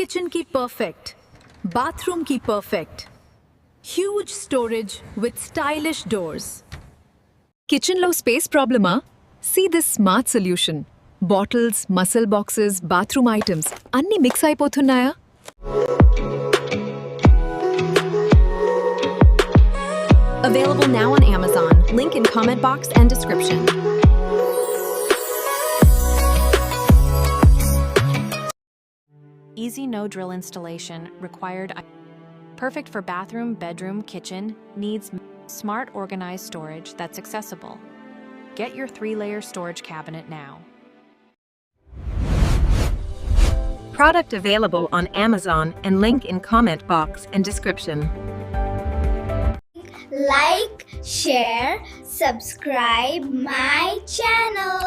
kitchen ki perfect, bathroom ki perfect. Huge storage with stylish doors. కిచెన్లో space ప్రాబ్లమా? See this smart solution. Bottles, masala boxes, bathroom items అన్నీ mix అయిపోతున్నాయా? Available now on Amazon. Link in comment box and description. Easy no-drill installation required. Perfect for bathroom, bedroom, kitchen. Needs smart organized storage that's accessible. Get your 3-layer storage cabinet now. Product available on Amazon and link in comment box and description. Like, share, subscribe my channel.